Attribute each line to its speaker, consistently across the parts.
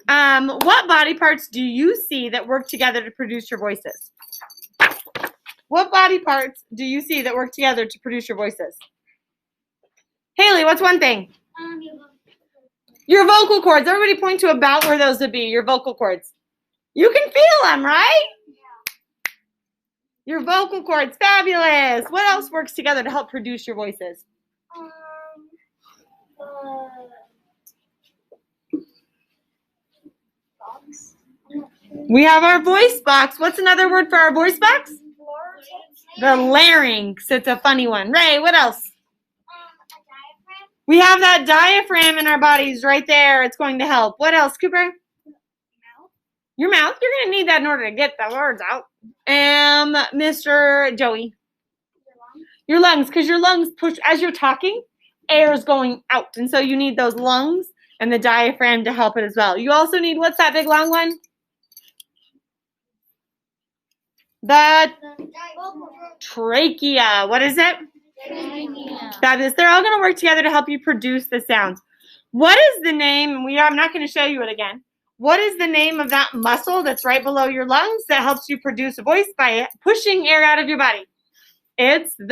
Speaker 1: What body parts do you see that work together to produce your voices? What body parts do you see that work together to produce your voices? Haley, what's one thing? Your vocal cords. Everybody point to about where those would be, your vocal cords. You can feel them, right? Your vocal cords, fabulous. What else works together to help produce your voices? We have our voice box. What's another word for our voice box? The larynx. It's a funny one. Ray, what else? We have that diaphragm in our bodies right there. It's going to help. What else, Cooper? Your mouth. You're going to need that in order to get the words out. Mr. Joey. Your lungs, because your lungs push, as you're talking, air is going out. And so you need those lungs and the diaphragm to help it as well. You also need, what's that big long one? The trachea. What is it? Fabulous. They're all going to work together to help you produce the sounds. What is the name? I'm not going to show you it again. What is the name of that muscle that's right below your lungs that helps you produce a voice by pushing air out of your body? It's the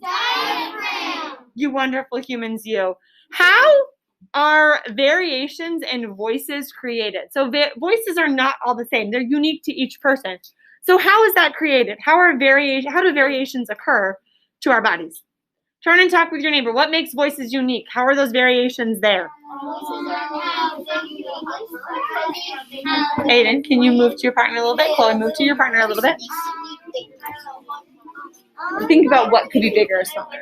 Speaker 1: diaphragm. You wonderful humans, you. How are variations in voices created? So voices are not all the same. They're unique to each person. So how is that created? How do variations occur to our bodies? Turn and talk with your neighbor. What makes voices unique? How are those variations there? Aiden, can you move to your partner a little bit? Chloe, move to your partner a little bit. Think about what could be bigger or smaller.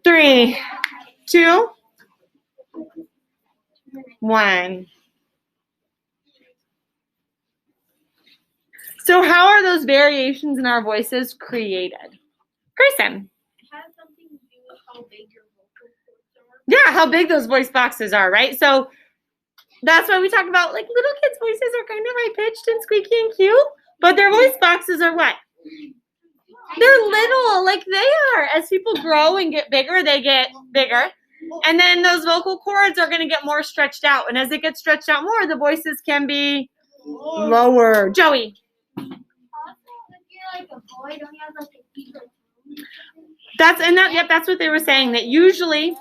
Speaker 1: Three, two, one. So how are those variations in our voices created? Grayson.
Speaker 2: It has something to do with how big your vocal cords are.
Speaker 1: Yeah, how big those voice boxes are, right? So that's why we talk about, like, little kids' voices are kind of high-pitched and squeaky and cute, but their voice boxes are what? They're little, like they are. As people grow and get bigger, they get bigger. And then those vocal cords are going to get more stretched out. And as it gets stretched out more, the voices can be lower. Joey.
Speaker 2: Also, if you're like a boy, don't you have like a deeper tone?
Speaker 1: Yep, that's what they were saying, that usually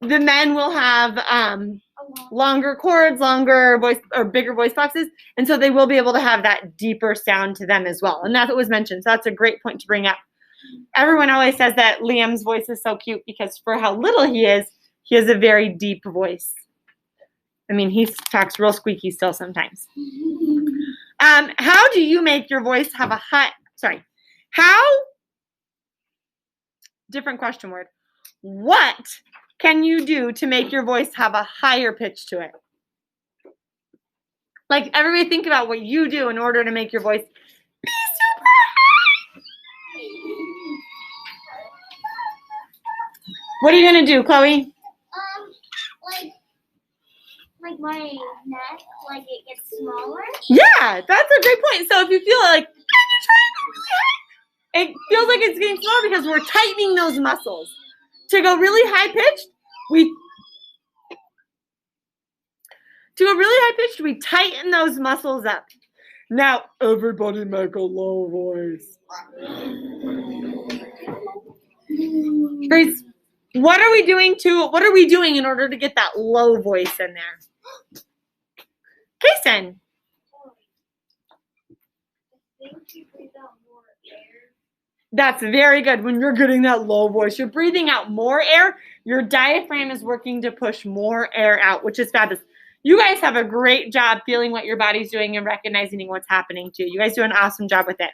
Speaker 1: the men will have longer cords, longer voice, or bigger voice boxes, and so they will be able to have that deeper sound to them as well. And that's what was mentioned. So that's a great point to bring up. Everyone always says that Liam's voice is so cute because for how little he has a very deep voice. I mean, he talks real squeaky still sometimes. How do you make your voice have a different question word. What can you do to make your voice have a higher pitch to it? Like, everybody think about what you do in order to make your voice be super high. What are you going to do, Chloe?
Speaker 2: Like my neck, like it gets smaller.
Speaker 1: Yeah, that's a great point. So if you feel like, it feels like it's getting smaller because we're tightening those muscles. To go really high pitched, we tighten those muscles up. Now everybody make a low voice. Grace, what are we doing in order to get that low voice in there? Jason. That's very good. When you're getting that low voice, you're breathing out more air. Your diaphragm is working to push more air out, which is fabulous. You guys have a great job feeling what your body's doing and recognizing what's happening too. You guys do an awesome job with it.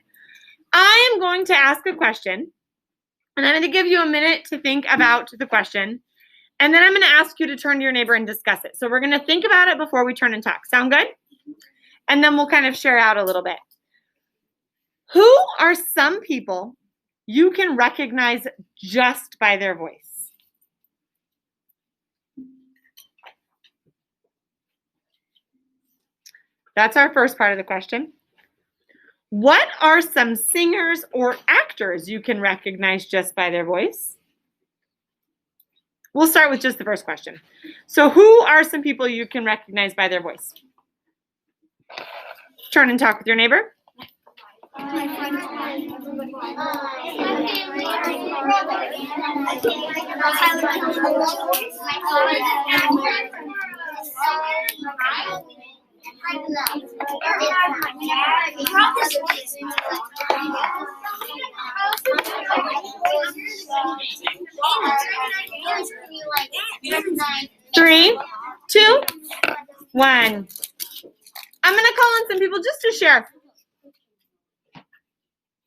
Speaker 1: I am going to ask a question, and I'm going to give you a minute to think about the question, and then I'm going to ask you to turn to your neighbor and discuss it. So we're going to think about it before we turn and talk. Sound good? and then we'll kind of share out a little bit. Who are some people you can recognize just by their voice? That's our first part of the question. What are some singers or actors you can recognize just by their voice? We'll start with just the first question. So who are some people you can recognize by their voice? Turn and talk with your neighbor. Three, two, one. I'm going to call on some people just to share.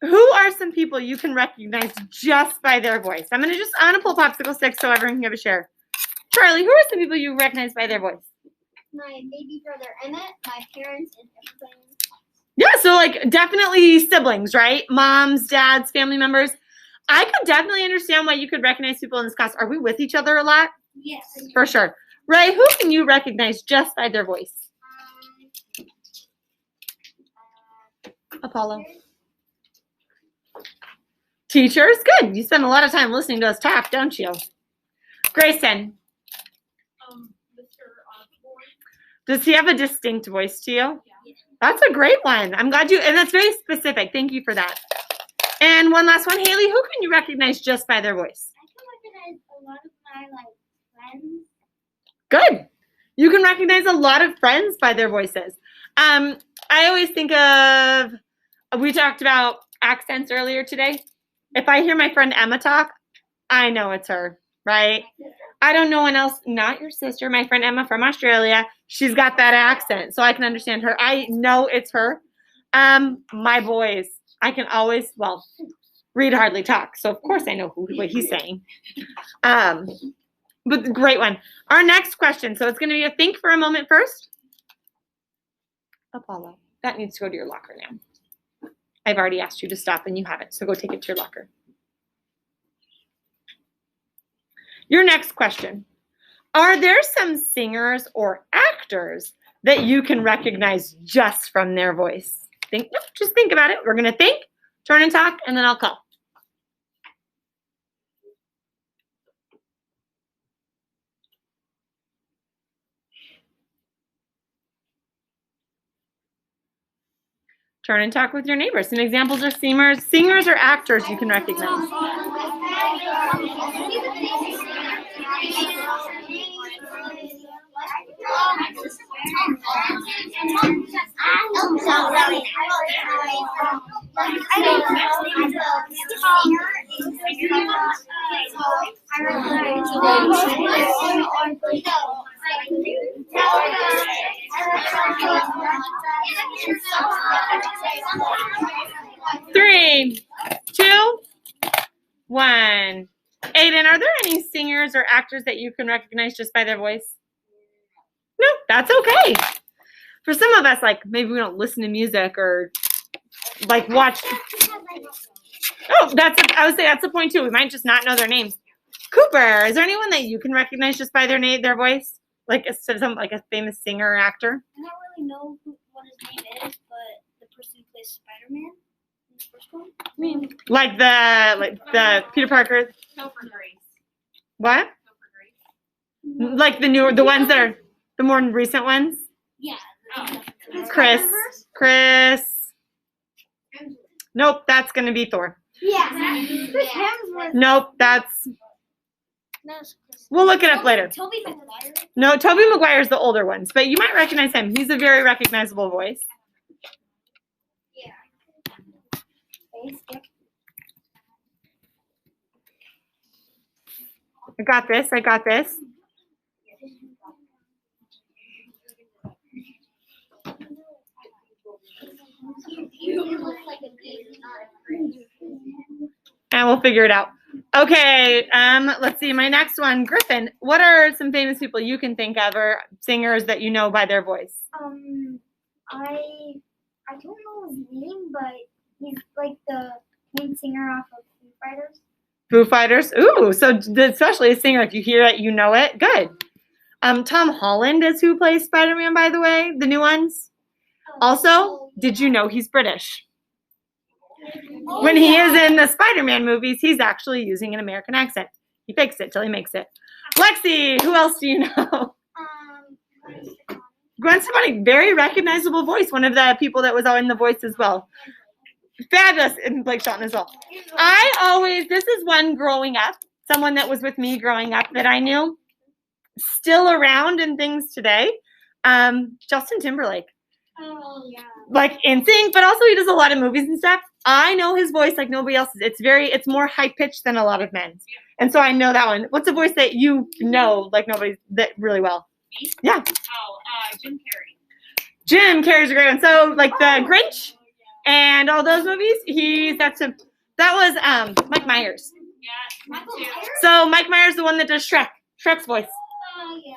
Speaker 1: Who are some people you can recognize just by their voice? I'm going to pull popsicle sticks so everyone can give a share. Charlie, who are some people you recognize by their voice?
Speaker 2: My baby brother Emmett, my parents, and everybody.
Speaker 1: Yeah, so like definitely siblings, right? Moms, dads, family members. I could definitely understand why you could recognize people in this class. Are we with each other a lot?
Speaker 2: Yes.
Speaker 1: For sure. Ray, who can you recognize just by their voice? Apollo. Teachers? Good. You spend a lot of time listening to us talk, don't you? Grayson. Does he have a distinct voice to you?
Speaker 2: Yeah.
Speaker 1: That's a great one. I'm glad and that's very specific. Thank you for that. And one last one. Haley, who can you recognize just by their voice?
Speaker 2: I can recognize a lot of my friends.
Speaker 1: Good. You can recognize a lot of friends by their voices. I always think of, we talked about accents earlier today. If I hear my friend Emma talk, I know it's her, right? I don't know one else, not your sister, my friend Emma from Australia. She's got that accent, so I can understand her. I know it's her. My boys, I can always, Reed hardly talk, so of course I know what he's saying. But great one. Our next question, so it's going to be a think for a moment first. Apollo, that needs to go to your locker now. I've already asked you to stop and you haven't, so go take it to your locker. Your next question. Are there some singers or actors that you can recognize just from their voice? Just think about it. We're going to think, turn and talk, and then I'll call. Turn and talk with your neighbors. Some examples of singers or actors you can recognize. Three, two, one. Aiden, are there any singers or actors that you can recognize just by their voice? No, that's okay. For some of us, like maybe we don't listen to music or like watch. Oh, I would say that's the point too. We might just not know their names. Cooper, is there anyone that you can recognize just by their voice? Like a famous singer or actor?
Speaker 2: I don't really know what his name is, but the person who plays Spider-Man in the first one.
Speaker 1: Like the Peter Parker.
Speaker 3: Topher Grace.
Speaker 1: What?
Speaker 3: Topher Grace.
Speaker 1: Like the ones that are the more recent ones?
Speaker 2: Yeah.
Speaker 1: Chris. Nope, that's gonna be Thor.
Speaker 2: Yeah. Chris Hemsworth.
Speaker 1: Nope, we'll look it up later.
Speaker 2: Tobey Maguire.
Speaker 1: No, Tobey Maguire's the older ones, but you might recognize him. He's a very recognizable voice.
Speaker 2: Yeah.
Speaker 1: I got this. And we'll figure it out. Okay, let's see. My next one, Griffin. What are some famous people you can think of or singers that you know by their voice?
Speaker 2: I don't know his name, but he's like the main singer off of Foo Fighters.
Speaker 1: Foo Fighters. Ooh, so especially a singer, if you hear it, you know it. Good. Tom Holland is who plays Spider-Man, by the way, the new ones. Also, did you know he's British? When he is in the Spider-Man movies, he's actually using an American accent. He fakes it till he makes it. Lexi, who else do you know? Gwen Stefani, very recognizable voice. One of the people that was in The Voice as well. Fabulous, and Blake Shelton as well. This is one growing up, someone that was with me growing up that I knew, still around and things today. Justin Timberlake.
Speaker 2: Oh yeah.
Speaker 1: Like in sync, but also he does a lot of movies and stuff. I know his voice like nobody else's. It's more high pitched than a lot of men's, and so I know that one. What's a voice that you know like nobody that really well?
Speaker 3: Me?
Speaker 1: Yeah.
Speaker 3: Oh, Jim Carrey.
Speaker 1: Jim Carrey's a great one. So like the Grinch and all those movies, that was Mike Myers.
Speaker 3: Yeah, me too.
Speaker 1: So Mike Myers, the one that does Shrek's voice.
Speaker 2: Oh yeah.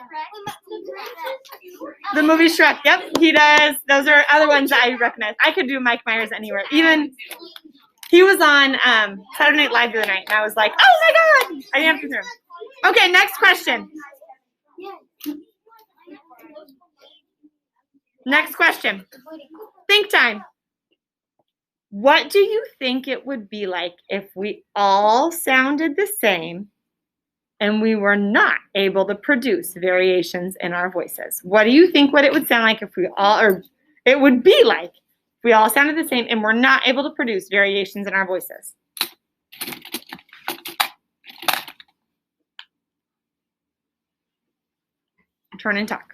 Speaker 1: The movie Shrek. Yep, he does. Those are other ones that I recognize. I could do Mike Myers anywhere. Even he was on Saturday Night Live the other night, and I was like, oh my god! I didn't have to hear him. Okay, next question. Next question. Think time. What do you think it would be like if we all sounded the same and we were not able to produce variations in our voices? What do you think what it would sound like if we all, or it would be like if we all sounded the same and we're not able to produce variations in our voices? Turn and talk.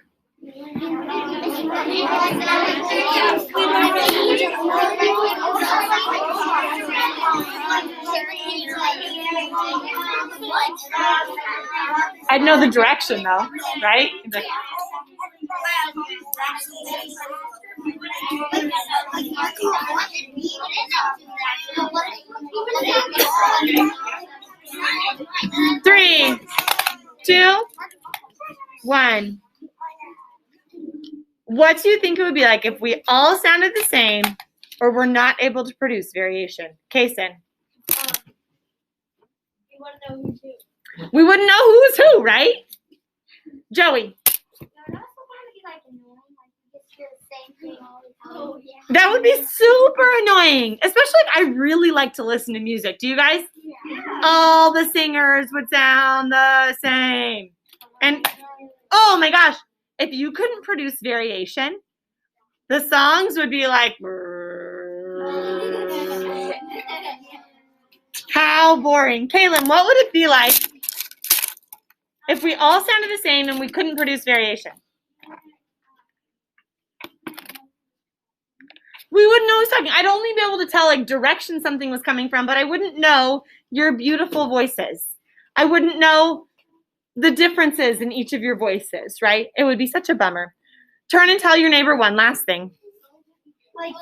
Speaker 1: I'd know the direction though, right? Three, two, one. What do you think it would be like if we all sounded the same or were not able to produce variation? Kason. We wouldn't know who was who, right? Joey. That would be super annoying, especially if I really like to listen to music. Do you guys?
Speaker 2: Yeah.
Speaker 1: All the singers would sound the same. And oh my gosh, if you couldn't produce variation, the songs would be like, how boring. Kaylin, what would it be like if we all sounded the same and we couldn't produce variation? We wouldn't know who's talking. I'd only be able to tell like direction something was coming from, but I wouldn't know your beautiful voices. I wouldn't know the differences in each of your voices, right? It would be such a bummer. Turn and tell your neighbor one last thing.
Speaker 2: Like,